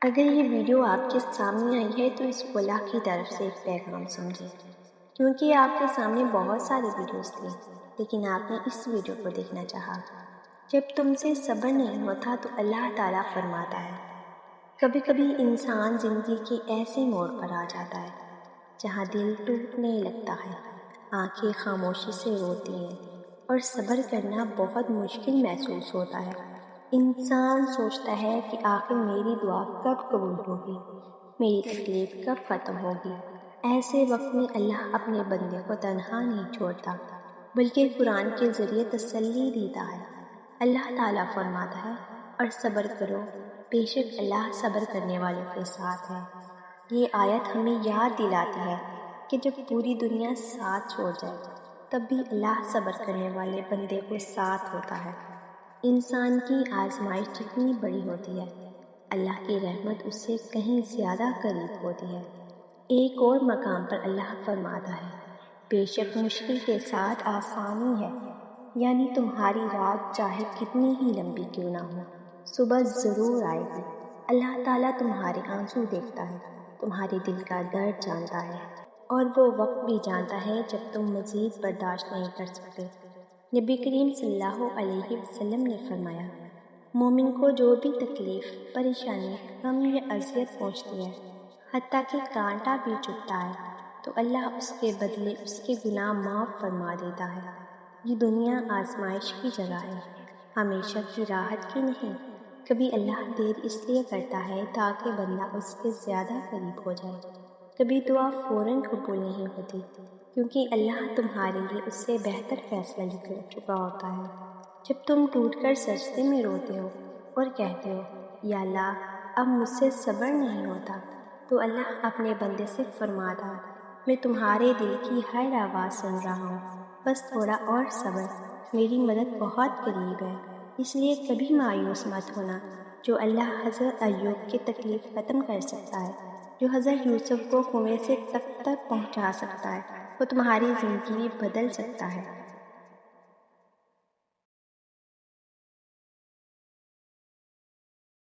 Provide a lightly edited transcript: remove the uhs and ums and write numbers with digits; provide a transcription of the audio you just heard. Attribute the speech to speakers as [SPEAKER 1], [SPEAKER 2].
[SPEAKER 1] اگر یہ ویڈیو آپ کے سامنے آئی ہے تو اس کو اللہ کی طرف سے ایک پیغام سمجھیں، کیونکہ آپ کے سامنے بہت ساری ویڈیوز تھیں لیکن آپ نے اس ویڈیو کو دیکھنا چاہا۔ جب تم سے صبر نہیں ہوتا تو اللہ تعالیٰ فرماتا ہے، کبھی کبھی انسان زندگی کے ایسے موڑ پر آ جاتا ہے جہاں دل ٹوٹنے لگتا ہے، آنکھیں خاموشی سے روتی ہیں اور صبر کرنا بہت مشکل محسوس ہوتا ہے۔ انسان سوچتا ہے کہ آخر میری دعا کب قبول ہوگی، میری تکلیف کب ختم ہوگی۔ ایسے وقت میں اللہ اپنے بندے کو تنہا نہیں چھوڑتا بلکہ قرآن کے ذریعے تسلی دیتا ہے۔ اللہ تعالیٰ فرماتا ہے، اور صبر کرو، بے شک اللہ صبر کرنے والوں کے ساتھ ہے۔ یہ آیت ہمیں یاد دلاتی ہے کہ جب پوری دنیا ساتھ چھوڑ جائے تب بھی اللہ صبر کرنے والے بندے کو ساتھ ہوتا ہے۔ انسان کی آزمائش جتنی بڑی ہوتی ہے، اللہ کی رحمت اس سے کہیں زیادہ قریب ہوتی ہے۔ ایک اور مقام پر اللہ فرماتا ہے، بے شک مشکل کے ساتھ آسانی ہے، یعنی تمہاری رات چاہے کتنی ہی لمبی کیوں نہ ہو، صبح ضرور آئے گی۔ اللہ تعالیٰ تمہارے آنسو دیکھتا ہے، تمہارے دل کا درد جانتا ہے، اور وہ وقت بھی جانتا ہے جب تم مزید برداشت نہیں کر سکتے۔ نبی کریم صلی اللہ علیہ وسلم نے فرمایا، مومن کو جو بھی تکلیف، پریشانی، غم یا اذیت پہنچتی ہے، حتیٰ کہ کانٹا بھی چبھتا ہے، تو اللہ اس کے بدلے اس کے گناہ معاف فرما دیتا ہے۔ یہ دنیا آزمائش کی جگہ ہے، ہمیشہ کی راحت کی نہیں۔ کبھی اللہ دیر اس لیے کرتا ہے تاکہ بندہ اس کے زیادہ قریب ہو جائے، کبھی دعا فوراً قبول نہیں ہوتی کیونکہ اللہ تمہارے لیے اس سے بہتر فیصلہ لکھ چکا ہوتا ہے۔ جب تم ٹوٹ کر سجدے میں روتے ہو اور کہتے ہو، یا اللہ اب مجھ سے صبر نہیں ہوتا، تو اللہ اپنے بندے سے فرماتا ہے، میں تمہارے دل کی ہر آواز سن رہا ہوں، بس تھوڑا اور صبر، میری مدد بہت قریب ہے۔ اس لیے کبھی مایوس مت ہونا۔ جو اللہ حضرت ایوب کی تکلیف ختم کر سکتا ہے، جو حضرت یوسف کو کنویں سے تک پہنچا سکتا ہے، وہ تمہاری زندگی بھی بدل سکتا ہے۔